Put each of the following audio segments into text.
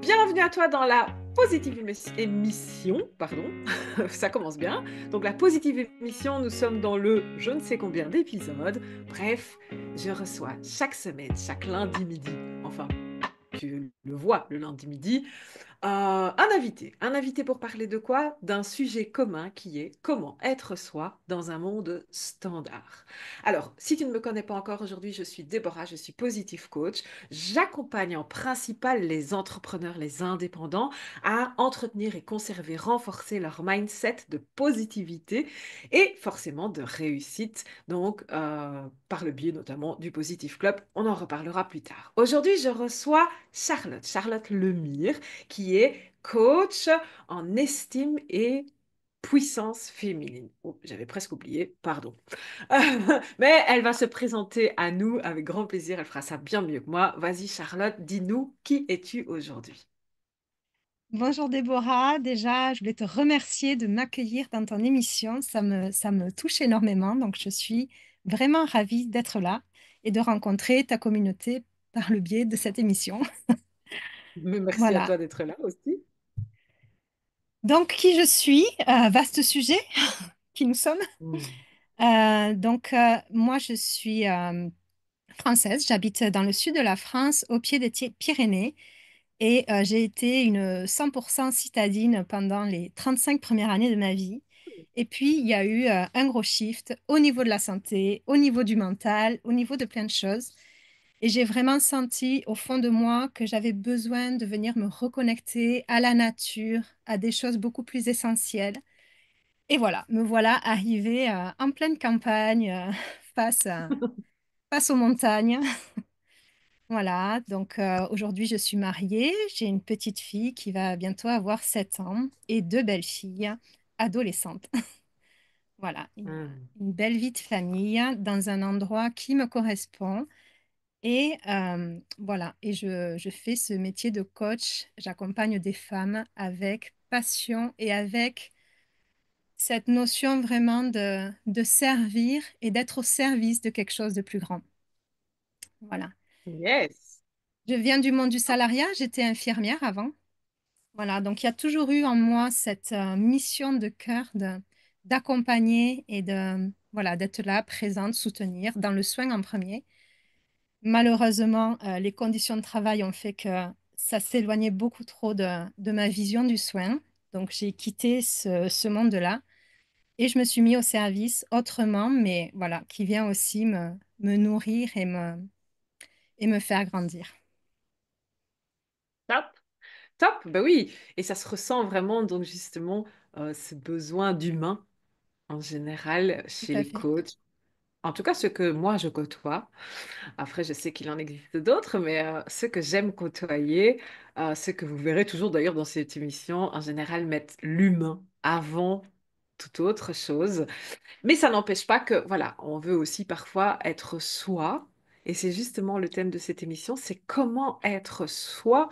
Bienvenue à toi dans la Positive Émission, pardon, ça commence bien. Donc la Positive Émission, nous sommes dans le je ne sais combien d'épisodes. Bref, je reçois chaque semaine, chaque lundi midi, enfin, tu le vois le lundi midi, un invité pour parler de quoi? D'un sujet commun qui est comment être soi dans un monde standard. Alors, si tu ne me connais pas encore aujourd'hui, je suis Déborah, je suis positive coach. J'accompagne en principal les entrepreneurs, les indépendants à entretenir et conserver, renforcer leur mindset de positivité et forcément de réussite, donc par le biais notamment du Positive Club. On en reparlera plus tard. Aujourd'hui, je reçois Charlotte Lemire, qui est coach en estime et puissance féminine. Oh, j'avais presque oublié, pardon. Mais elle va se présenter à nous avec grand plaisir. Elle fera ça bien mieux que moi. Vas-y, Charlotte, dis-nous, qui es-tu aujourd'hui? Bonjour Déborah, déjà je voulais te remercier de m'accueillir dans ton émission, ça me touche énormément, donc je suis vraiment ravie d'être là et de rencontrer ta communauté par le biais de cette émission. Mais merci à Voilà, toi d'être là aussi. donc qui je suis, vaste sujet, qui nous sommes. Hmm. Moi je suis française, j'habite dans le sud de la France, au pied des Pyrénées. Et j'ai été une 100% citadine pendant les 35 premières années de ma vie. Et puis, il y a eu un gros shift au niveau de la santé, au niveau du mental, au niveau de plein de choses. Et j'ai vraiment senti au fond de moi que j'avais besoin de venir me reconnecter à la nature, à des choses beaucoup plus essentielles. Et voilà, me voilà arrivée en pleine campagne, face, face aux montagnes. Voilà, donc aujourd'hui je suis mariée, j'ai une petite fille qui va bientôt avoir 7 ans et deux belles filles adolescentes. Voilà, Hmm. une belle vie de famille dans un endroit qui me correspond. Et voilà, et je fais ce métier de coach, j'accompagne des femmes avec passion et avec cette notion vraiment de servir et d'être au service de quelque chose de plus grand. Voilà. Yes. Je viens du monde du salariat, j'étais infirmière avant. Voilà, donc il y a toujours eu en moi cette mission de cœur d'accompagner et de voilà d'être là, présente, soutenir dans le soin en premier. Malheureusement, les conditions de travail ont fait que ça s'éloignait beaucoup trop de ma vision du soin. Donc j'ai quitté ce monde-là et je me suis mis au service autrement, mais voilà, qui vient aussi me nourrir et me faire grandir. Top. Top, ben oui. Et ça se ressent vraiment, donc justement, ce besoin d'humain en général Tout chez à les fait. coachs. En tout cas, ceux que moi je côtoie. Après, je sais qu'il en existe d'autres, mais ceux que j'aime côtoyer, ceux que vous verrez toujours d'ailleurs dans cette émission, en général, mettent l'humain avant toute autre chose. Mais ça n'empêche pas que, voilà, on veut aussi parfois être soi. Et c'est justement le thème de cette émission, c'est comment être soi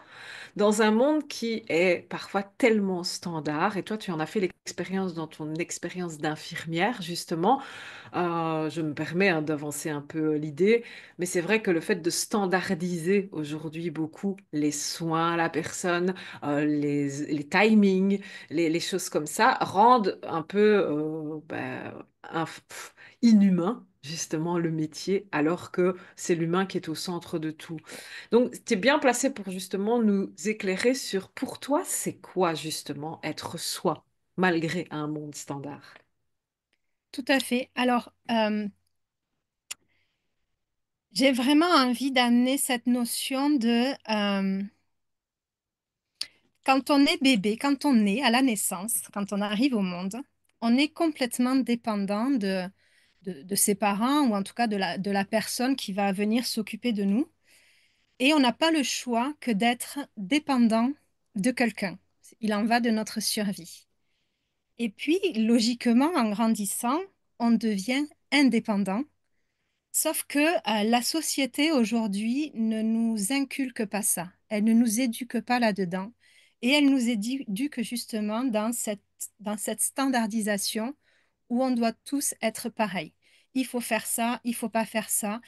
dans un monde qui est parfois tellement standard. Et toi, tu en as fait l'expérience dans ton expérience d'infirmière, justement. Je me permets d'avancer un peu l'idée, mais c'est vrai que le fait de standardiser aujourd'hui beaucoup les soins à la personne, les timings, les choses comme ça, rendent un peu inhumain justement le métier, alors que c'est l'humain qui est au centre de tout. Donc, tu es bien placé pour justement nous éclairer sur pour toi, c'est quoi justement être soi, malgré un monde standard. Tout à fait. Alors, j'ai vraiment envie d'amener cette notion de quand on est bébé, quand on est à la naissance, quand on arrive au monde, on est complètement dépendant de ses parents ou en tout cas de la personne qui va venir s'occuper de nous. Et on n'a pas le choix que d'être dépendant de quelqu'un. Il en va de notre survie. Et puis, logiquement, en grandissant, on devient indépendant. Sauf que la société aujourd'hui ne nous inculque pas ça. Elle ne nous éduque pas là-dedans. Et elle nous éduque justement dans cette standardisation où on doit tous être pareils. Il faut faire ça, il faut pas faire ça.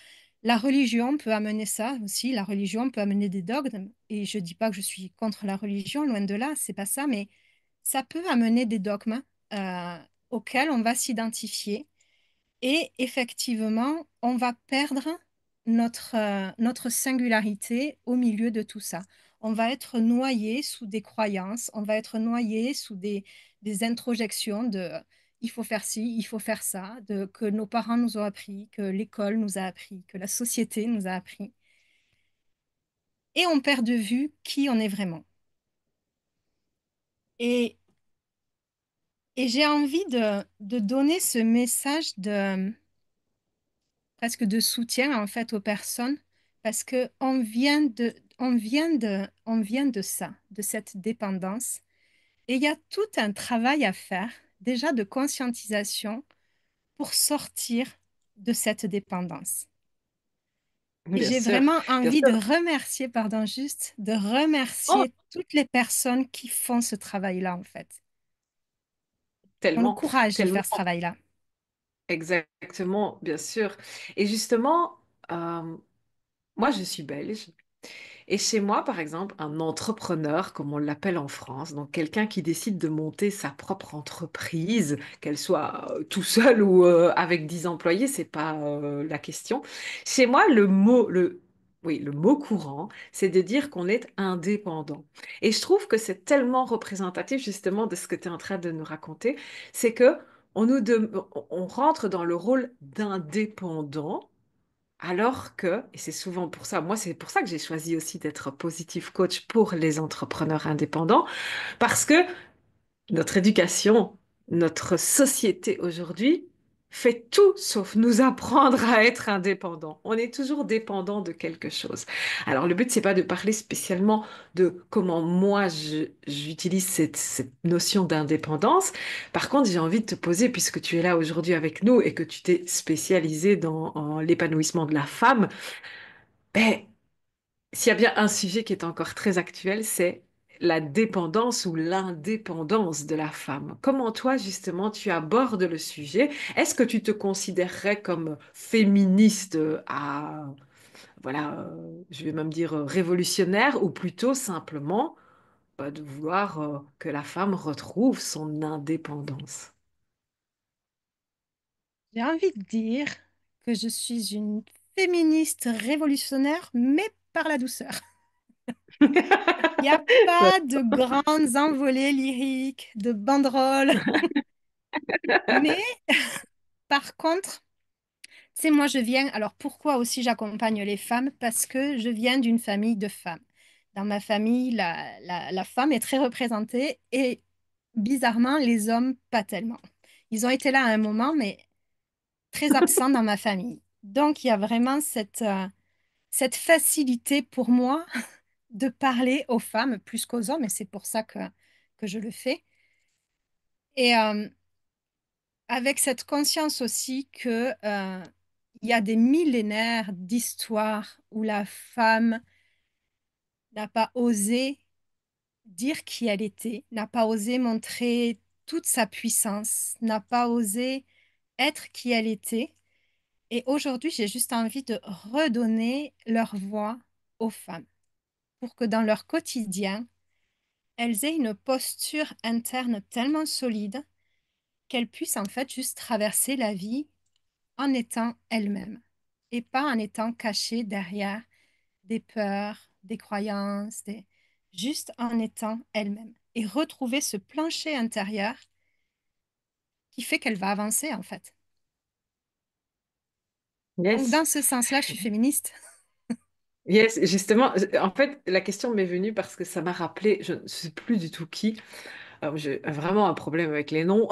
La religion peut amener ça aussi. La religion peut amener des dogmes. Et je dis pas que je suis contre la religion, loin de là, c'est pas ça, mais ça peut amener des dogmes euh, auxquels on va s'identifier. Et effectivement, on va perdre notre singularité au milieu de tout ça. On va être noyé sous des croyances, on va être noyé sous des introjections de il faut faire ci, il faut faire ça, que nos parents nous ont appris, que l'école nous a appris, que la société nous a appris. Et on perd de vue qui on est vraiment. Et, et j'ai envie de donner ce message presque de soutien en fait aux personnes parce que on vient de ça, de cette dépendance. Et il y a tout un travail à faire, déjà de conscientisation pour sortir de cette dépendance. Et Bien j'ai sûr, vraiment bien envie de sûr. remercier, pardon, juste de Oh, remercier toutes les personnes qui font ce travail-là, en fait, qui ont le tellement, courage de tellement, faire ce travail-là. exactement, bien sûr. Et justement, euh, moi, je suis belge. Et chez moi, par exemple, un entrepreneur, comme on l'appelle en France, donc quelqu'un qui décide de monter sa propre entreprise, qu'elle soit tout seul ou avec 10 employés, c'est pas la question. Chez moi, oui, le mot courant, c'est de dire qu'on est indépendant. Et je trouve que c'est tellement représentatif justement de ce que tu es en train de nous raconter, c'est que on rentre dans le rôle d'indépendant alors que, et c'est souvent pour ça, moi c'est pour ça que j'ai choisi aussi d'être positive coach pour les entrepreneurs indépendants, parce que notre éducation, notre société aujourd'hui fait tout sauf nous apprendre à être indépendants. On est toujours dépendant de quelque chose. Alors le but, c'est pas de parler spécialement de comment moi j'utilise cette notion d'indépendance. Par contre, j'ai envie de te poser, puisque tu es là aujourd'hui avec nous et que tu t'es spécialisé dans en l'épanouissement de la femme, ben, s'il y a bien un sujet qui est encore très actuel, c'est la dépendance ou l'indépendance de la femme. Comment toi, justement, tu abordes le sujet? Est-ce que tu te considérerais comme féministe voilà, je vais même dire révolutionnaire, ou plutôt simplement de vouloir que la femme retrouve son indépendance? J'ai envie de dire que je suis une féministe révolutionnaire, mais par la douceur. Il n'y a pas de grandes envolées lyriques, de banderoles, mais par contre, tu sais, moi je viens, alors pourquoi aussi j'accompagne les femmes? Parce que je viens d'une famille de femmes. Dans ma famille, la femme est très représentée et bizarrement, les hommes, pas tellement. Ils ont été là à un moment, mais très absents dans ma famille. Donc, il y a vraiment cette facilité pour moi de parler aux femmes plus qu'aux hommes, et c'est pour ça que je le fais. Et avec cette conscience aussi que il y a des millénaires d'histoires où la femme n'a pas osé dire qui elle était, n'a pas osé montrer toute sa puissance, n'a pas osé être qui elle était. Et aujourd'hui, j'ai juste envie de redonner leur voix aux femmes pour que dans leur quotidien, elles aient une posture interne tellement solide qu'elles puissent en fait juste traverser la vie en étant elles-mêmes et pas en étant cachées derrière des peurs, des croyances, juste en étant elles-mêmes et retrouver ce plancher intérieur qui fait qu'elle va avancer en fait. Donc Yes. dans ce sens-là, je suis féministe. Yes, justement, en fait, la question m'est venue parce que ça m'a rappelé, je ne sais plus du tout qui. Alors, j'ai vraiment un problème avec les noms.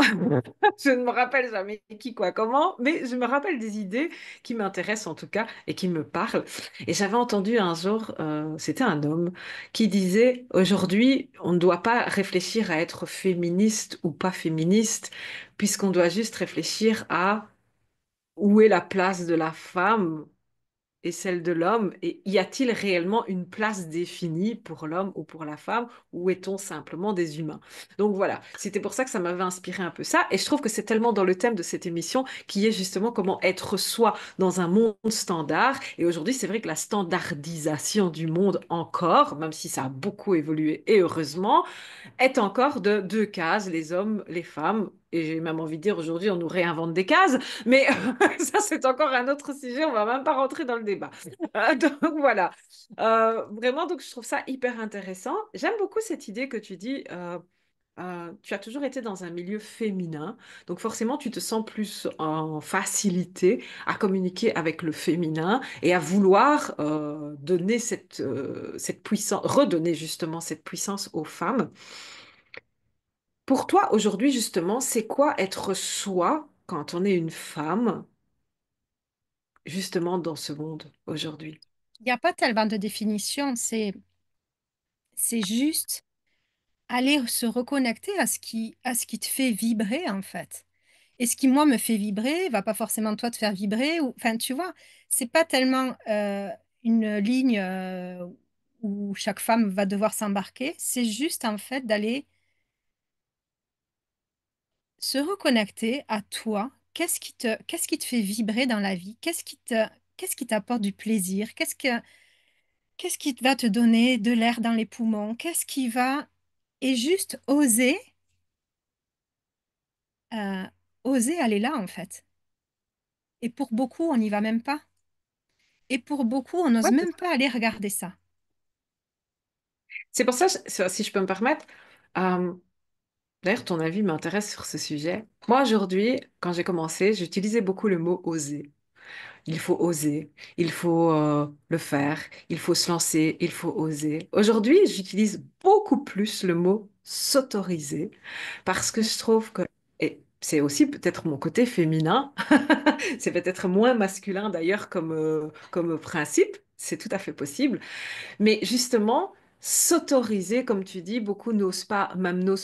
Je ne me rappelle jamais qui, quoi, comment, mais je me rappelle des idées qui m'intéressent en tout cas et qui me parlent. Et j'avais entendu un jour, c'était un homme, qui disait, aujourd'hui, on ne doit pas réfléchir à être féministe ou pas féministe, puisqu'on doit juste réfléchir à où est la place de la femme et celle de l'homme? Et y a-t-il réellement une place définie pour l'homme ou pour la femme, ou est-on simplement des humains? Donc voilà, c'était pour ça que ça m'avait inspiré un peu ça. Et je trouve que c'est tellement dans le thème de cette émission qui est justement comment être soi dans un monde standard. Et aujourd'hui, c'est vrai que la standardisation du monde encore, même si ça a beaucoup évolué et heureusement, est encore de deux cases, les hommes, les femmes. Et j'ai même envie de dire aujourd'hui, on nous réinvente des cases, mais ça, c'est encore un autre sujet, on va même pas rentrer dans le débat. Donc voilà. Vraiment, donc je trouve ça hyper intéressant. J'aime beaucoup cette idée que tu dis, tu as toujours été dans un milieu féminin, donc forcément, tu te sens plus en facilité à communiquer avec le féminin et à vouloir donner cette puissance, redonner justement cette puissance aux femmes. Pour toi, aujourd'hui, justement, c'est quoi être soi quand on est une femme, justement, dans ce monde aujourd'hui? Il n'y a pas tellement de définition, c'est juste aller se reconnecter à ce qui te fait vibrer en fait. Et ce qui moi me fait vibrer va pas forcément toi te faire vibrer ou enfin tu vois, c'est pas tellement une ligne où chaque femme va devoir s'embarquer, c'est juste en fait d'aller se reconnecter à toi. Qu'est-ce qui te fait vibrer dans la vie? Qu'est-ce qui t'apporte du plaisir? Qu'est-ce qui va te donner de l'air dans les poumons? Et juste euh, oser aller là, en fait. Et pour beaucoup, on n'y va même pas. Et pour beaucoup, on n'ose Ouais, même pas aller regarder ça. c'est pour ça, si je peux me permettre, euh, d'ailleurs, ton avis m'intéresse sur ce sujet. Moi, aujourd'hui, quand j'ai commencé, j'utilisais beaucoup le mot oser. Il faut oser, il faut le faire, il faut se lancer, il faut oser. Aujourd'hui, j'utilise beaucoup plus le mot s'autoriser parce que je trouve que, et c'est aussi peut-être mon côté féminin, c'est peut-être moins masculin d'ailleurs comme principe, c'est tout à fait possible. Mais justement, s'autoriser, comme tu dis, beaucoup n'osent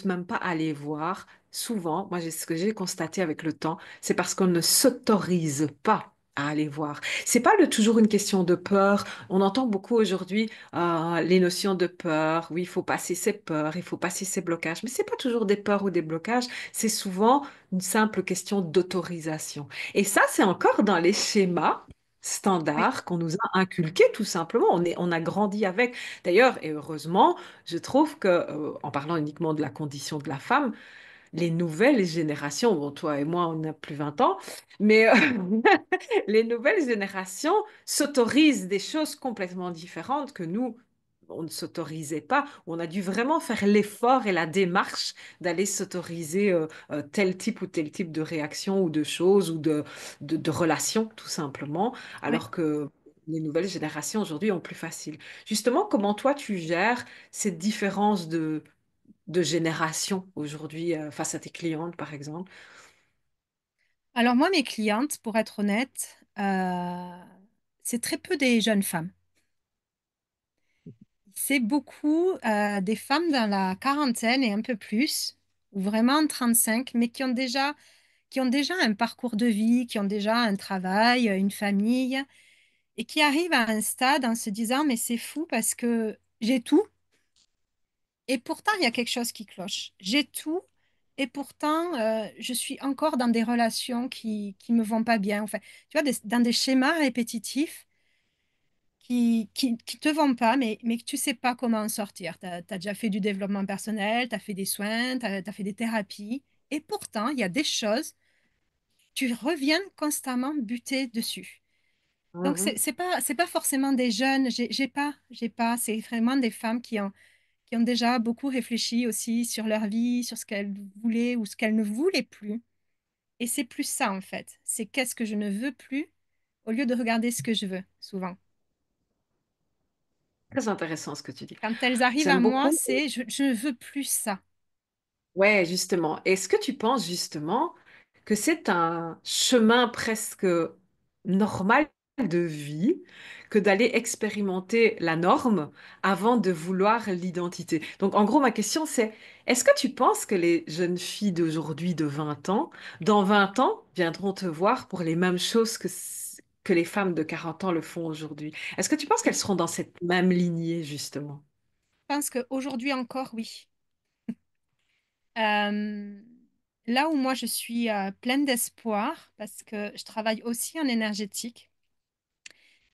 même pas aller voir. Souvent, moi, ce que j'ai constaté avec le temps, c'est parce qu'on ne s'autorise pas à aller voir. C'est pas toujours une question de peur. On entend beaucoup aujourd'hui les notions de peur. Oui, il faut passer ses peurs, il faut passer ses blocages. Mais c'est pas toujours des peurs ou des blocages. C'est souvent une simple question d'autorisation. Et ça, c'est encore dans les schémas Oui. standard qu'on nous a inculqué tout simplement. On a grandi avec. D'ailleurs, et heureusement, je trouve que, en parlant uniquement de la condition de la femme, les nouvelles générations, bon, toi et moi, on n'a plus 20 ans, mais les nouvelles générations s'autorisent des choses complètement différentes que nous, on ne s'autorisait pas. On a dû vraiment faire l'effort et la démarche d'aller s'autoriser tel type ou tel type de réaction ou de choses ou de relations, tout simplement, Oui. alors que les nouvelles générations aujourd'hui ont plus facile. Justement, comment toi tu gères cette différence de génération aujourd'hui face à tes clientes, par exemple? Alors moi, mes clientes, pour être honnête, c'est très peu des jeunes femmes. C'est beaucoup des femmes dans la quarantaine et un peu plus, ou vraiment 35, mais qui ont déjà un parcours de vie, qui ont déjà un travail, une famille, et qui arrivent à un stade en se disant, mais c'est fou parce que j'ai tout, et pourtant il y a quelque chose qui cloche. J'ai tout, et pourtant je suis encore dans des relations qui me vont pas bien. Enfin, tu vois, dans des schémas répétitifs qui te vont pas, mais que tu sais pas comment en sortir. Tu as déjà fait du développement personnel, tu as fait des soins, tu as fait des thérapies, et pourtant il y a des choses, tu reviens constamment buter dessus. Donc, Mhm. c'est pas forcément des jeunes, j'ai pas, c'est vraiment des femmes qui ont déjà beaucoup réfléchi aussi sur leur vie, sur ce qu'elles voulaient ou ce qu'elles ne voulaient plus. Et c'est plus ça, en fait. C'est qu'est-ce que je ne veux plus au lieu de regarder ce que je veux, souvent. Très intéressant ce que tu dis. Quand elles arrivent à J'aime moi, beaucoup. c'est je ne veux plus ça. Ouais, justement. Est-ce que tu penses justement que c'est un chemin presque normal de vie que d'aller expérimenter la norme avant de vouloir l'identité? Donc, en gros, ma question, c'est, est-ce que tu penses que les jeunes filles d'aujourd'hui de 20 ans, dans 20 ans, viendront te voir pour les mêmes choses que les femmes de 40 ans le font aujourd'hui. Est-ce que tu penses qu'elles Oui. seront dans cette même lignée, justement? Je pense qu'aujourd'hui encore, oui. Euh, Là où moi je suis pleine d'espoir, parce que je travaille aussi en énergétique,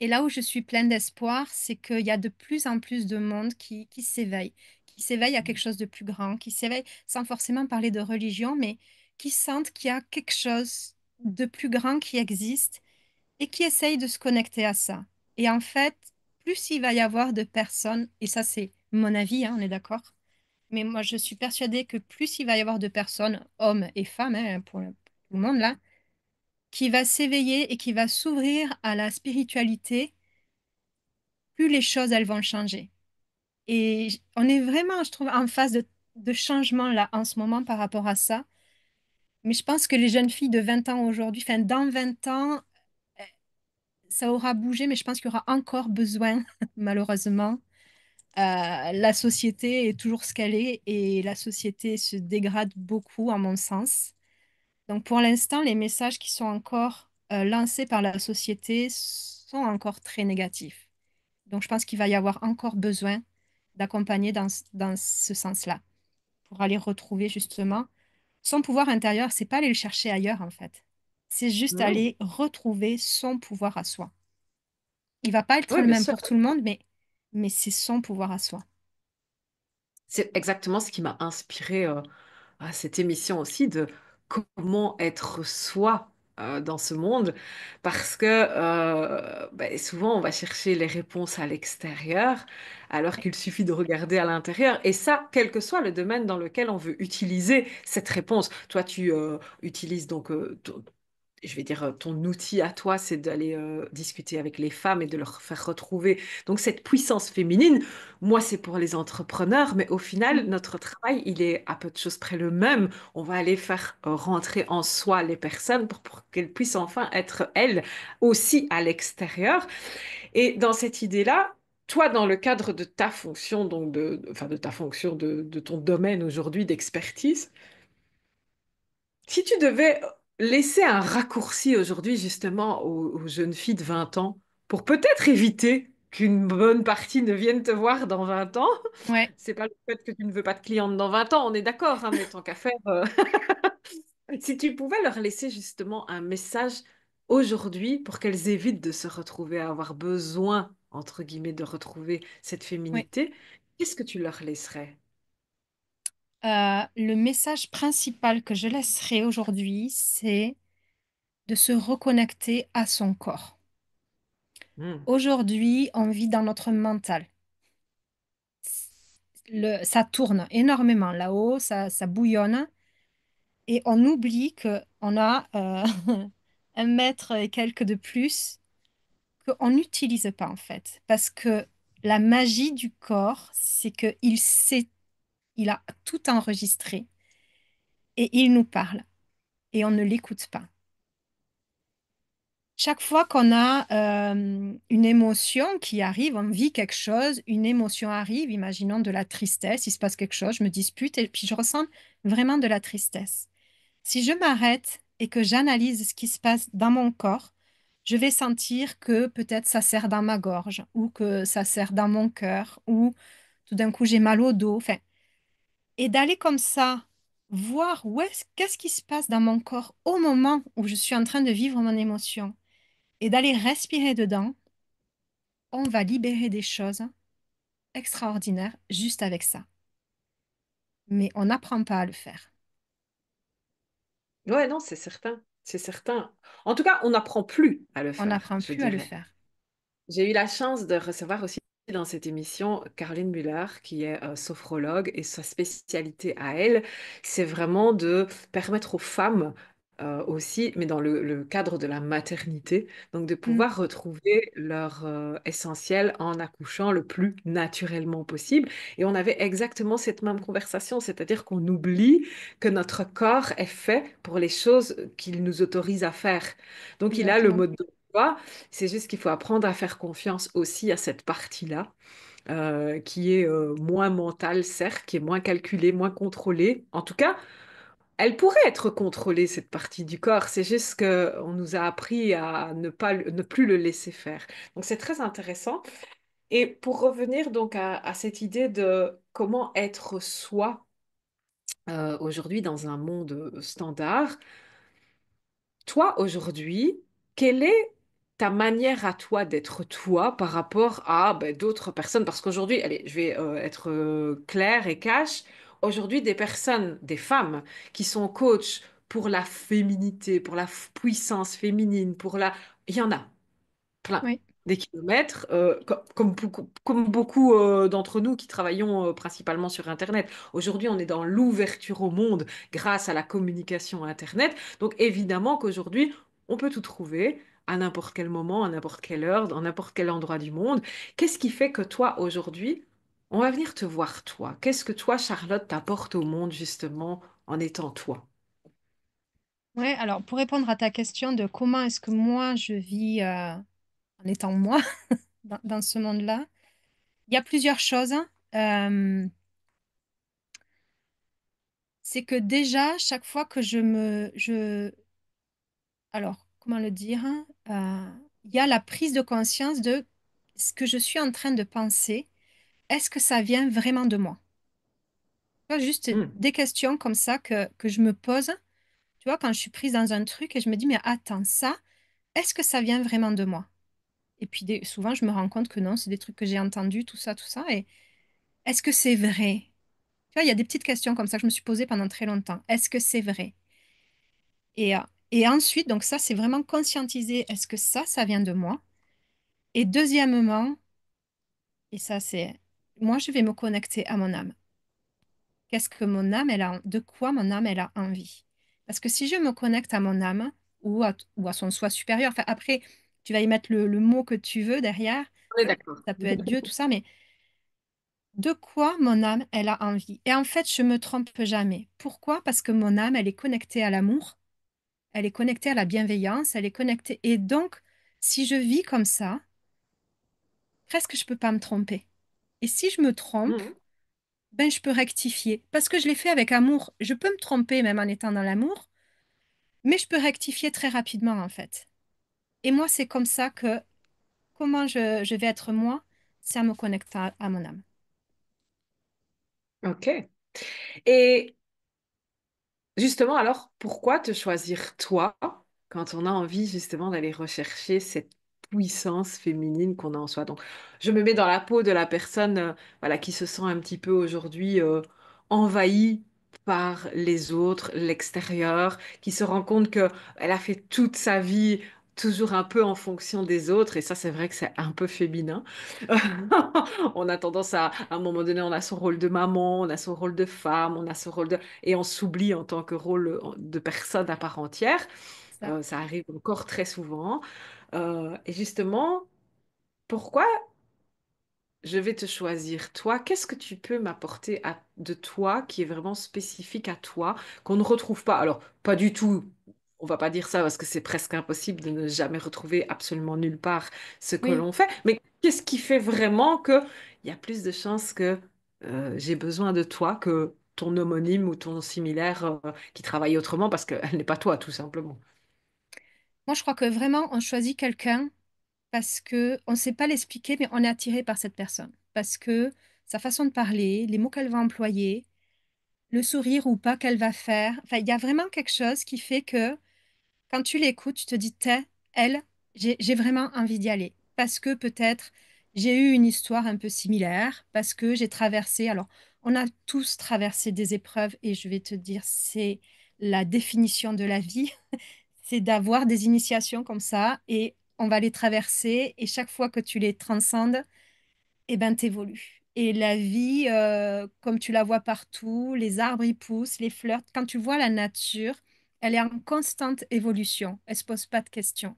et là où je suis pleine d'espoir, c'est qu'il y a de plus en plus de monde qui s'éveille à quelque chose de plus grand, qui s'éveille sans forcément parler de religion, mais qui sentent qu'il y a quelque chose de plus grand qui existe et qui essayent de se connecter à ça. Et en fait, plus il va y avoir de personnes, et ça c'est mon avis, hein, on est d'accord, mais moi je suis persuadée que plus il va y avoir de personnes, hommes et femmes, hein, pour tout le monde là, qui va s'éveiller et qui va s'ouvrir à la spiritualité, plus les choses elles vont changer. Et on est vraiment, je trouve, en phase de changement là en ce moment par rapport à ça. Mais je pense que les jeunes filles de 20 ans aujourd'hui, enfin dans 20 ans, ça aura bougé, mais je pense qu'il y aura encore besoin, malheureusement. La société est toujours ce qu'elle est et la société se dégrade beaucoup, à mon sens. Donc pour l'instant, les messages qui sont encore lancés par la société sont encore très négatifs. Donc je pense qu'il va y avoir encore besoin d'accompagner dans ce sens-là pour aller retrouver justement son pouvoir intérieur. C'est pas aller le chercher ailleurs en fait. C'est juste Hmm. aller retrouver son pouvoir à soi. Il va pas être Oui, le bien même sûr. pour tout le monde, mais c'est son pouvoir à soi. C'est exactement ce qui m'a inspiré à cette émission aussi de comment être soi dans ce monde. Parce que ben, souvent, on va chercher les réponses à l'extérieur, alors Oui, qu'il suffit de regarder à l'intérieur. Et ça, quel que soit le domaine dans lequel on veut utiliser cette réponse. Toi, tu utilises donc je vais dire, ton outil à toi, c'est d'aller discuter avec les femmes et de leur faire retrouver donc cette puissance féminine. Moi, c'est pour les entrepreneurs, mais au final, mm, notre travail, il est à peu de choses près le même. On va aller faire rentrer en soi les personnes pour qu'elles puissent enfin être, elles, aussi à l'extérieur. Et dans cette idée-là, toi, dans le cadre de ta fonction, donc enfin, de ta fonction, de ton domaine aujourd'hui d'expertise, si tu devais laisser un raccourci aujourd'hui justement aux jeunes filles de 20 ans pour peut-être éviter qu'une bonne partie ne vienne te voir dans 20 ans, ouais, c'est pas le fait que tu ne veux pas de clientes dans 20 ans, on est d'accord, hein, mais tant qu'à faire, si tu pouvais leur laisser justement un message aujourd'hui pour qu'elles évitent de se retrouver à avoir besoin, entre guillemets, de retrouver cette ouais. féminité, qu'est-ce que tu leur laisserais? Le message principal que je laisserai aujourd'hui, c'est de se reconnecter à son corps. Hmm. Aujourd'hui, on vit dans notre mental. Ça tourne énormément là-haut, ça bouillonne, et on oublie que on a un mètre et quelques de plus qu'on n'utilise pas en fait. Parce que la magie du corps, c'est qu'il sait, il a tout enregistré et il nous parle et on ne l'écoute pas. Chaque fois qu'on a une émotion qui arrive, on vit quelque chose, une émotion arrive, imaginons de la tristesse, il se passe quelque chose, je me dispute et puis je ressens vraiment de la tristesse. Si je m'arrête et que j'analyse ce qui se passe dans mon corps, je vais sentir que peut-être ça serre dans ma gorge ou que ça serre dans mon cœur ou tout d'un coup j'ai mal au dos. Enfin, et d'aller comme ça, voir qu'est-ce qui se passe dans mon corps au moment où je suis en train de vivre mon émotion et d'aller respirer dedans, on va libérer des choses extraordinaires juste avec ça. Mais on n'apprend pas à le faire. Ouais, non, c'est certain, c'est certain. En tout cas, on n'apprend plus à le On faire, n'apprend je plus à le dirais. faire. J'ai eu la chance de recevoir aussi dans cette émission Caroline Muller, qui est sophrologue, et sa spécialité à elle, c'est vraiment de permettre aux femmes aussi, mais dans le cadre de la maternité, donc de Mm. pouvoir retrouver leur essentiel en accouchant le plus naturellement possible. Et on avait exactement cette même conversation, c'est-à-dire qu'on oublie que notre corps est fait pour les choses qu'il nous autorise à faire. Donc il a le Exactement. mode d'emploi, c'est juste qu'il faut apprendre à faire confiance aussi à cette partie-là, qui est moins mentale, certes, qui est moins calculée, moins contrôlée. En tout cas, elle pourrait être contrôlée, cette partie du corps. C'est juste qu'on nous a appris à ne plus le laisser faire. Donc c'est très intéressant. Et pour revenir donc à cette idée de comment être soi aujourd'hui dans un monde standard, toi aujourd'hui, quelle est ta manière à toi d'être toi par rapport à ben, d'autres personnes? Parce qu'aujourd'hui, allez, je vais être claire et cash. Aujourd'hui, des personnes, des femmes qui sont coachs pour la féminité, pour la puissance féminine, pour la... Il y en a plein, Oui. des kilomètres, comme beaucoup d'entre nous qui travaillons principalement sur Internet. Aujourd'hui, on est dans l'ouverture au monde grâce à la communication Internet. Donc évidemment qu'aujourd'hui, on peut tout trouver à n'importe quel moment, à n'importe quelle heure, dans n'importe quel endroit du monde. Qu'est-ce qui fait que toi, aujourd'hui, on va venir te voir toi? Qu'est-ce que toi, Charlotte, t'apportes au monde justement en étant toi? Ouais, alors pour répondre à ta question de comment est-ce que moi je vis en étant moi dans ce monde-là, il y a plusieurs choses, hein. C'est que déjà, chaque fois que alors, comment le dire, hein, il y a la prise de conscience de ce que je suis en train de penser. Est-ce que ça vient vraiment de moi? Tu vois, juste Hmm. des questions comme ça que je me pose, tu vois, quand je suis prise dans un truc et je me dis, mais attends, ça, est-ce que ça vient vraiment de moi? Et puis souvent, je me rends compte que non, c'est des trucs que j'ai entendus, tout ça, tout ça. Et est-ce que c'est vrai? Tu vois, il y a des petites questions comme ça que je me suis posées pendant très longtemps. Est-ce que c'est vrai? Et ensuite, donc ça, c'est vraiment conscientiser, est-ce que ça vient de moi? Et deuxièmement, et ça, c'est, moi, je vais me connecter à mon âme. Qu'est-ce que mon âme, de quoi mon âme, elle a envie? Parce que si je me connecte à mon âme ou à son soi supérieur, enfin, après, tu vas y mettre le mot que tu veux derrière, On est d'accord. ça peut être Dieu, tout ça, mais de quoi mon âme, elle a envie? Et en fait, je me trompe jamais. Pourquoi? Parce que mon âme, elle est connectée à l'amour, elle est connectée à la bienveillance, elle est connectée. Et donc, si je vis comme ça, presque je peux pas me tromper. Et si je me trompe, Hmm. ben je peux rectifier. Parce que je l'ai fait avec amour. Je peux me tromper même en étant dans l'amour, mais je peux rectifier très rapidement en fait. Et moi, c'est comme ça que comment je vais être moi, ça me connecte à mon âme. Ok. Et justement, alors, pourquoi te choisir toi quand on a envie justement d'aller rechercher cette puissance féminine qu'on a en soi? Donc, je me mets dans la peau de la personne voilà, qui se sent un petit peu aujourd'hui envahie par les autres, l'extérieur, qui se rend compte que elle a fait toute sa vie toujours un peu en fonction des autres, et ça, c'est vrai que c'est un peu féminin. On a tendance à un moment donné, on a son rôle de maman, on a son rôle de femme, on a son rôle de et on s'oublie en tant que rôle de personne à part entière. Ça. Ça arrive encore très souvent. Et justement, pourquoi je vais te choisir toi? Qu'est-ce que tu peux m'apporter de toi qui est vraiment spécifique à toi, qu'on ne retrouve pas? Alors, pas du tout. On va pas dire ça parce que c'est presque impossible de ne jamais retrouver absolument nulle part ce que Oui. l'on fait. Mais qu'est-ce qui fait vraiment que il y a plus de chances que j'ai besoin de toi que ton homonyme ou ton similaire qui travaille autrement parce qu'elle n'est pas toi, tout simplement. Moi, je crois que vraiment, on choisit quelqu'un parce que on ne sait pas l'expliquer, mais on est attiré par cette personne. Parce que sa façon de parler, les mots qu'elle va employer, le sourire ou pas qu'elle va faire, enfin, il y a vraiment quelque chose qui fait que quand tu l'écoutes, tu te dis, t'es, elle, j'ai vraiment envie d'y aller. Parce que peut-être j'ai eu une histoire un peu similaire, parce que j'ai traversé, alors on a tous traversé des épreuves et je vais te dire, c'est la définition de la vie, c'est d'avoir des initiations comme ça et on va les traverser et chaque fois que tu les transcendes, eh ben, t'évolues. Et la vie, comme tu la vois partout, les arbres y poussent, les fleurs, quand tu vois la nature, elle est en constante évolution. Elle se pose pas de questions.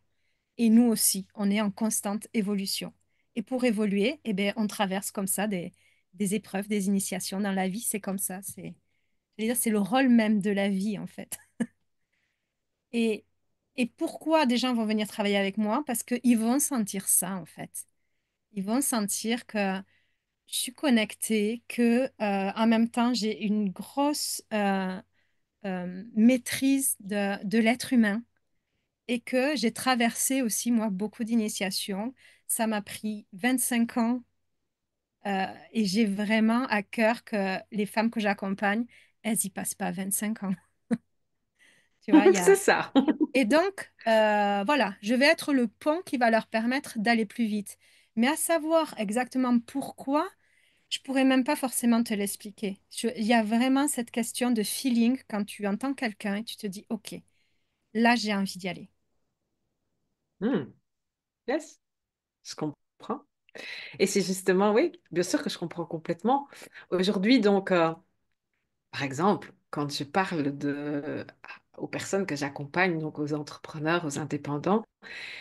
Et nous aussi, on est en constante évolution. Et pour évoluer, eh ben, on traverse comme ça des épreuves, des initiations. Dans la vie, c'est comme ça. Je veux dire, c'est le rôle même de la vie, en fait. Et, et pourquoi des gens vont venir travailler avec moi? Parce qu'ils vont sentir ça, en fait. Ils vont sentir que je suis connectée, que en même temps j'ai une grosse maîtrise de l'être humain et que j'ai traversé aussi, moi, beaucoup d'initiations. Ça m'a pris 25 ans et j'ai vraiment à cœur que les femmes que j'accompagne, elles y passent pas 25 ans. Tu vois, il y C'est a... ça. Et donc, voilà, je vais être le pont qui va leur permettre d'aller plus vite. Mais à savoir exactement pourquoi, je pourrais même pas forcément te l'expliquer. Il y a vraiment cette question de feeling quand tu entends quelqu'un et tu te dis, OK, là, j'ai envie d'y aller. Hmm. Yes, je comprends. Et c'est justement, oui, bien sûr que je comprends complètement. Aujourd'hui, donc, par exemple, quand je parle aux personnes que j'accompagne, donc aux entrepreneurs, aux indépendants,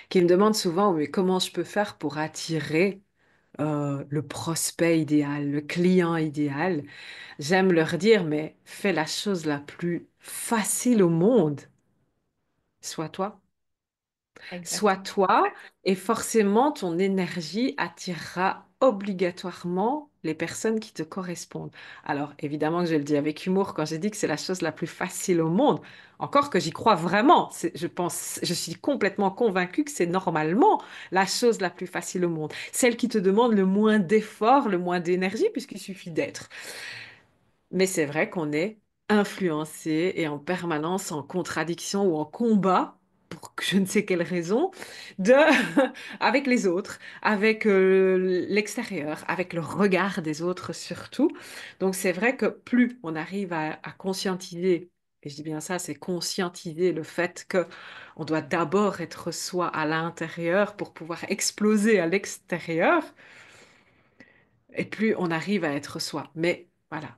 qui me demandent souvent, mais comment je peux faire pour attirer le prospect idéal, le client idéal, j'aime leur dire, mais fais la chose la plus facile au monde, sois toi. Sois Exactement. toi et forcément ton énergie attirera obligatoirement les personnes qui te correspondent. Alors évidemment que je le dis avec humour quand j'ai dit que c'est la chose la plus facile au monde. Encore que j'y crois vraiment. Je pense, je suis complètement convaincue que c'est normalement la chose la plus facile au monde. Celle qui te demande le moins d'efforts, le moins d'énergie, puisqu'il suffit d'être. Mais c'est vrai qu'on est influencé et en permanence en contradiction ou en combat, pour je ne sais quelle raison, de, avec les autres, avec l'extérieur, avec le regard des autres surtout. Donc c'est vrai que plus on arrive à conscientiser, et je dis bien ça, c'est conscientiser le fait que on doit d'abord être soi à l'intérieur pour pouvoir exploser à l'extérieur, et plus on arrive à être soi. Mais voilà,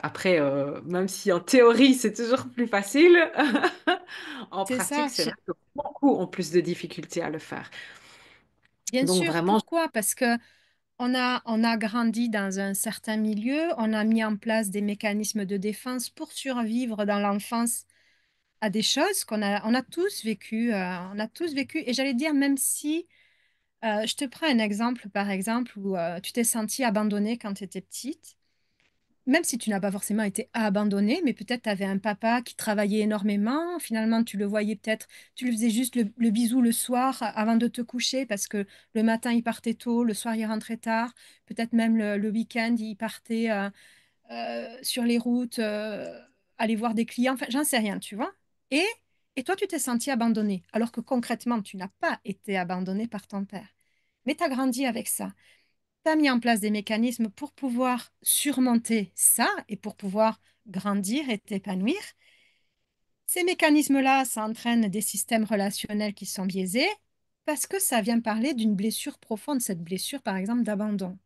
après, même si en théorie c'est toujours plus facile, en C'est ça. pratique, c'est vrai que beaucoup ont plus de difficultés à le faire. Bien Donc sûr. vraiment, Pourquoi? Parce que on a grandi dans un certain milieu, on a mis en place des mécanismes de défense pour survivre dans l'enfance à des choses on a tous vécu, on a tous vécu. Et j'allais dire, même si, je te prends un exemple, par exemple, où tu t'es sentie abandonnée quand tu étais petite. Même si tu n'as pas forcément été abandonné, mais peut-être tu avais un papa qui travaillait énormément. Finalement, tu le voyais peut-être, tu lui faisais juste le bisou le soir avant de te coucher parce que le matin, il partait tôt, le soir, il rentrait tard. Peut-être même le week-end, il partait sur les routes, aller voir des clients. Enfin, j'en sais rien, tu vois. Et, et toi, tu t'es senti abandonné, alors que concrètement, tu n'as pas été abandonné par ton père. Mais tu as grandi avec ça. Tu as mis en place des mécanismes pour pouvoir surmonter ça et pour pouvoir grandir et t'épanouir. Ces mécanismes-là, ça entraîne des systèmes relationnels qui sont biaisés parce que ça vient parler d'une blessure profonde, cette blessure, par exemple, d'abandon.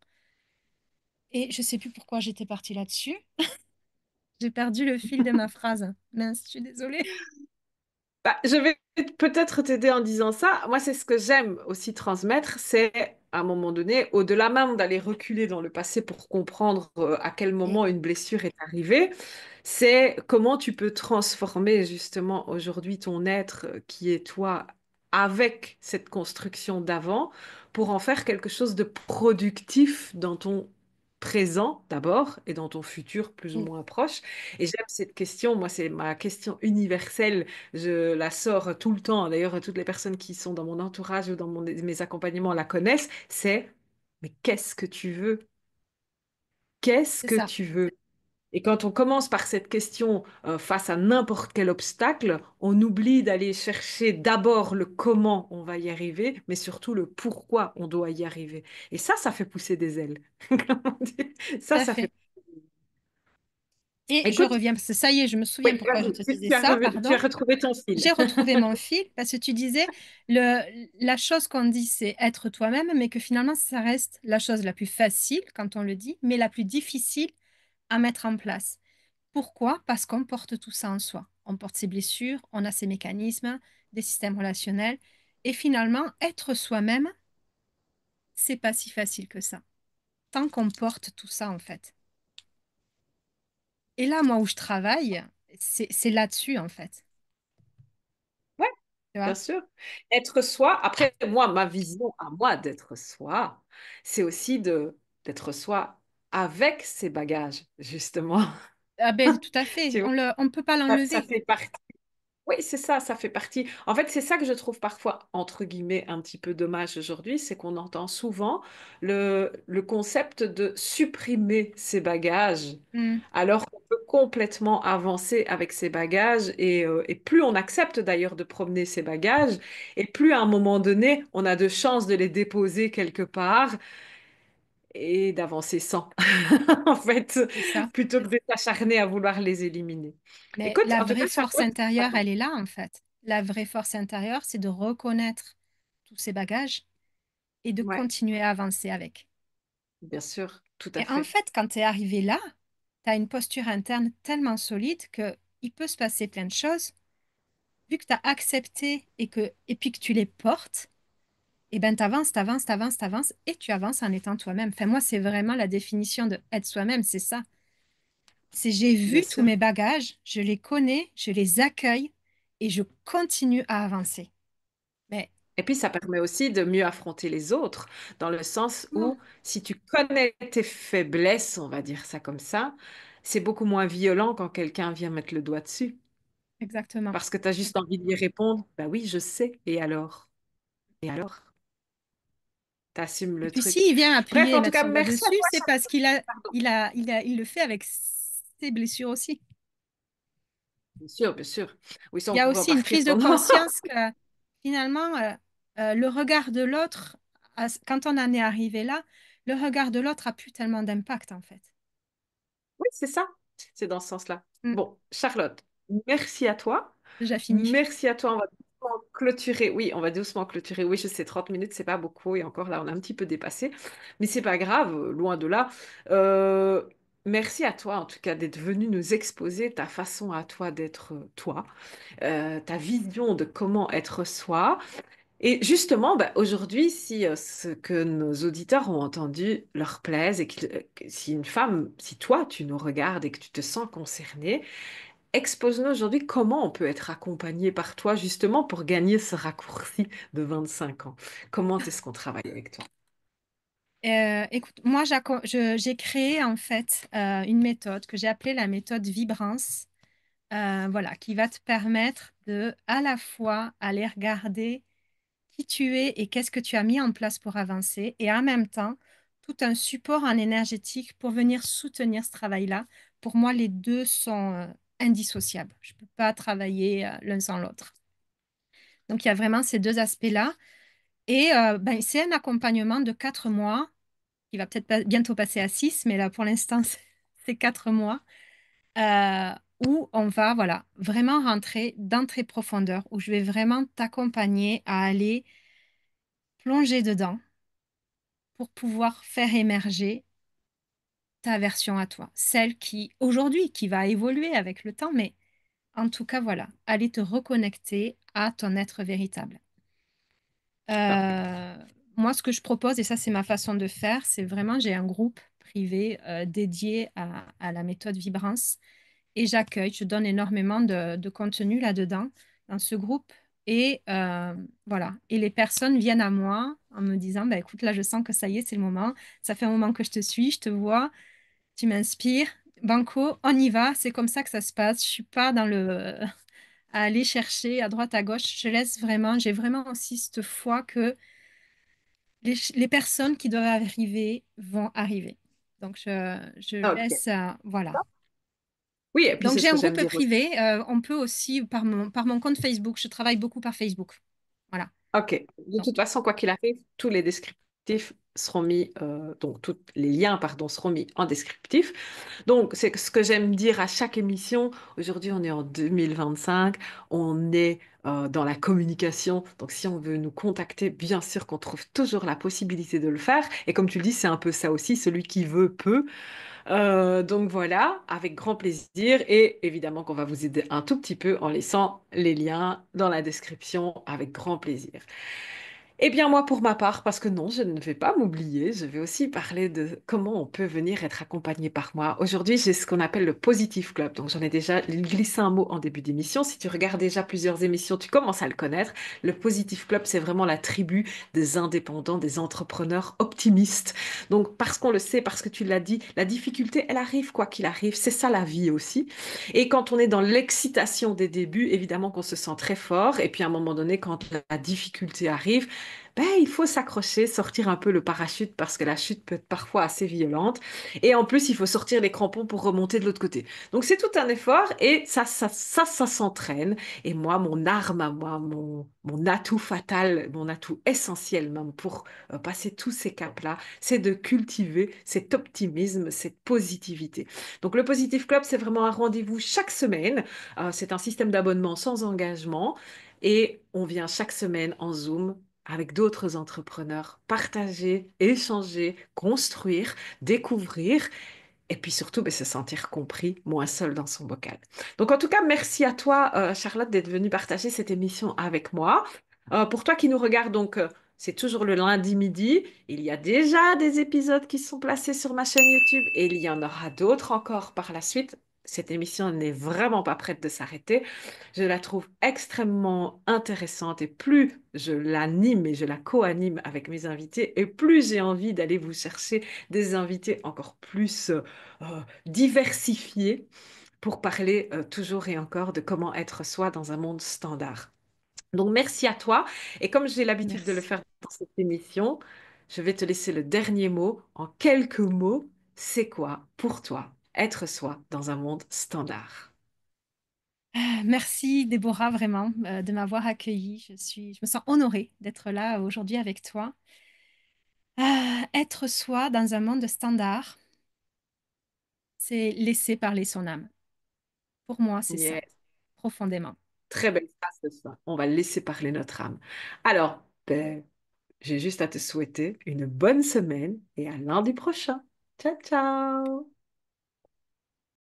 Et je ne sais plus pourquoi j'étais partie là-dessus. J'ai perdu le fil de ma phrase. Mince, je suis désolée. bah, je vais peut-être t'aider en disant ça. Moi, c'est ce que j'aime aussi transmettre, c'est à un moment donné, au-delà même d'aller reculer dans le passé pour comprendre à quel Et moment une blessure est arrivée, c'est comment tu peux transformer justement aujourd'hui ton être qui est toi avec cette construction d'avant pour en faire quelque chose de productif dans ton présent d'abord et dans ton futur plus ou et moins proche. Et j'aime cette question, moi c'est ma question universelle, je la sors tout le temps, d'ailleurs toutes les personnes qui sont dans mon entourage ou dans mes accompagnements la connaissent, c'est mais qu'est-ce que tu veux? Qu'est-ce c'est que ça, tu veux? Et quand on commence par cette question face à n'importe quel obstacle, on oublie d'aller chercher d'abord le comment on va y arriver, mais surtout le pourquoi on doit y arriver. Et ça fait pousser des ailes. Comme on dit. tout à Ça fait. fait. Et je Écoute, reviens, parce que ça y est, je me souviens oui, pourquoi je vas-y, te disais ça, tu pardon. as retrouvé ton J'ai fil. retrouvé mon fil parce que tu disais la chose qu'on dit, c'est être toi-même, mais que finalement, ça reste la chose la plus facile quand on le dit, mais la plus difficile à mettre en place. Pourquoi? Parce qu'on porte tout ça en soi. On porte ses blessures, on a ses mécanismes, des systèmes relationnels, et finalement, être soi-même, c'est pas si facile que ça. Tant qu'on porte tout ça, en fait. Et là, moi, où je travaille, c'est là-dessus, en fait. Ouais, Tu bien vois? sûr. Être soi, après, moi, ma vision à moi d'être soi, c'est aussi d'être soi avec ses bagages, justement. Ah ben, tout à fait. Tu vois, On peut pas ça l'enlever. fait partie. Oui, c'est ça, ça fait partie. En fait, c'est ça que je trouve parfois, entre guillemets, un petit peu dommage aujourd'hui, c'est qu'on entend souvent le concept de supprimer ses bagages, Hmm, alors qu'on peut complètement avancer avec ses bagages, et plus on accepte d'ailleurs de promener ses bagages, et plus à un moment donné, on a de chances de les déposer quelque part et d'avancer sans, en fait, c'est ça. plutôt que de s'acharner à vouloir les éliminer. Mais Écoute, la en tout vraie cas, force Charlotte, intérieure, pardon. elle est là, en fait. La vraie force intérieure, c'est de reconnaître tous ces bagages et de Ouais, continuer à avancer avec. bien sûr, tout à Et en fait. fait, quand tu es arrivé là, tu as une posture interne tellement solide que il peut se passer plein de choses. Vu que tu as accepté et puis que tu les portes, et ben tu avances, tu avances, tu avances, tu avances et tu avances en étant toi-même. Enfin, moi, c'est vraiment la définition de être soi-même, c'est ça. C'est j'ai Bien vu tous sûr. mes bagages, je les connais, je les accueille et je continue à avancer. Mais Et puis, ça permet aussi de mieux affronter les autres, dans le sens comment? où si tu connais tes faiblesses, on va dire ça comme ça, c'est beaucoup moins violent quand quelqu'un vient mettre le doigt dessus. Exactement. Parce que tu as juste envie de lui répondre, bah oui, je sais, et alors? Et alors? Tu assumes Et le puis truc. s'il vient Bref, appuyer et en tout mettre cas, son doigt merci à dessus, toi, c'est parce Pardon. il le fait avec ses blessures aussi. Bien sûr, bien sûr. Oui, ça, Il on y a pourrait en aussi une partir prise de pendant. conscience que finalement, le regard de l'autre, quand on en est arrivé là, le regard de l'autre a plus tellement d'impact en fait. Oui, c'est ça. C'est dans ce sens-là. Mm, Bon, Charlotte, merci à toi. déjà fini. Merci à toi. On va doucement clôturer. Oui, on va doucement clôturer. Oui, je sais, 30 minutes, c'est pas beaucoup. Et encore là, on a un petit peu dépassé. Mais c'est pas grave, loin de là. Euh, Merci à toi, en tout cas, d'être venu nous exposer ta façon à toi d'être toi, ta vision de comment être soi. Et justement, bah, aujourd'hui, si ce que nos auditeurs ont entendu leur plaise et que si une femme, si toi, tu nous regardes et que tu te sens concernée, expose-nous aujourd'hui comment on peut être accompagné par toi justement pour gagner ce raccourci de 25 ans. Comment est-ce qu'on travaille avec toi? Écoute, moi j'ai créé en fait une méthode que j'ai appelée la méthode Vibrance, voilà, qui va te permettre de à la fois aller regarder qui tu es et qu'est-ce que tu as mis en place pour avancer, et en même temps, tout un support en énergétique pour venir soutenir ce travail-là. Pour moi, les deux sont indissociables. Je ne peux pas travailler l'un sans l'autre. Donc, il y a vraiment ces deux aspects-là. Et ben, c'est un accompagnement de 4 mois, qui va peut-être bientôt passer à 6, mais là, pour l'instant, c'est 4 mois, euh, où on va voilà, vraiment rentrer dans tes profondeurs, où je vais vraiment t'accompagner à aller plonger dedans pour pouvoir faire émerger ta version à toi, celle qui, aujourd'hui, qui va évoluer avec le temps, mais en tout cas, voilà, aller te reconnecter à ton être véritable. Top. Euh, Moi, ce que je propose, et ça, c'est ma façon de faire, c'est vraiment, j'ai un groupe privé dédié à la méthode Vibrance et j'accueille, je donne énormément de contenu là-dedans, dans ce groupe. Et voilà. Et les personnes viennent à moi en me disant, bah, écoute, là, je sens que ça y est, c'est le moment. Ça fait un moment que je te suis, je te vois, tu m'inspires. Banco, on y va. C'est comme ça que ça se passe. Je suis pas dans le à aller chercher à droite, à gauche. Je laisse vraiment, j'ai vraiment aussi cette foi que les personnes qui doivent arriver vont arriver. Donc, je Ok. laisse, voilà. Oui, et puis Donc, c'est ce j'ai un que j'aime groupe dire aussi. privé. On peut aussi, par mon compte Facebook, je travaille beaucoup par Facebook. Voilà. Ok. De Donc, toute façon, quoi qu'il arrive, tous les descriptifs seront mis, donc tous les liens, pardon, seront mis en descriptif. Donc, c'est ce que j'aime dire à chaque émission. Aujourd'hui, on est en 2025, on est dans la communication. Donc, si on veut nous contacter, bien sûr qu'on trouve toujours la possibilité de le faire. Et comme tu le dis, c'est un peu ça aussi, celui qui veut peut. Donc voilà, avec grand plaisir. Et évidemment qu'on va vous aider un tout petit peu en laissant les liens dans la description avec grand plaisir. Eh bien, moi, pour ma part, parce que non, je ne vais pas m'oublier, je vais aussi parler de comment on peut venir être accompagné par moi. Aujourd'hui, j'ai ce qu'on appelle le Positive Club. Donc, j'en ai déjà glissé un mot en début d'émission. Si tu regardes déjà plusieurs émissions, tu commences à le connaître. Le Positive Club, c'est vraiment la tribu des indépendants, des entrepreneurs optimistes. Donc, parce qu'on le sait, parce que tu l'as dit, la difficulté, elle arrive quoi qu'il arrive. C'est ça la vie aussi. Et quand on est dans l'excitation des débuts, évidemment qu'on se sent très fort. Et puis, à un moment donné, quand la difficulté arrive, ben, il faut s'accrocher, sortir un peu le parachute parce que la chute peut être parfois assez violente. Et en plus, il faut sortir les crampons pour remonter de l'autre côté. Donc c'est tout un effort et ça s'entraîne. Et moi, mon arme à moi, mon atout fatal, mon atout essentiel même pour passer tous ces caps-là, c'est de cultiver cet optimisme, cette positivité. Donc le Positive Club, c'est vraiment un rendez-vous chaque semaine. C'est un système d'abonnement sans engagement. Et on vient chaque semaine en Zoom avec d'autres entrepreneurs, partager, échanger, construire, découvrir et puis surtout se sentir compris, moins seul dans son bocal. Donc en tout cas, merci à toi, Charlotte, d'être venue partager cette émission avec moi. Pour toi qui nous regarde, donc c'est toujours le lundi midi. Il y a déjà des épisodes qui sont placés sur ma chaîne YouTube et il y en aura d'autres encore par la suite. Cette émission n'est vraiment pas prête de s'arrêter. Je la trouve extrêmement intéressante et plus je l'anime et je la co-anime avec mes invités et plus j'ai envie d'aller vous chercher des invités encore plus diversifiés pour parler toujours et encore de comment être soi dans un monde standard. Donc merci à toi et comme j'ai l'habitude de le Merci. faire dans cette émission, je vais te laisser le dernier mot en quelques mots. C'est quoi pour toi être soi dans un monde standard? Merci Déborah vraiment de m'avoir accueillie. Je me sens honorée d'être là aujourd'hui avec toi. Être soi dans un monde standard, c'est laisser parler son âme. Pour moi, c'est ça, Yes. profondément. Très belle phrase de ça. On va laisser parler notre âme. Alors, j'ai juste à te souhaiter une bonne semaine et à lundi prochain. Ciao, ciao!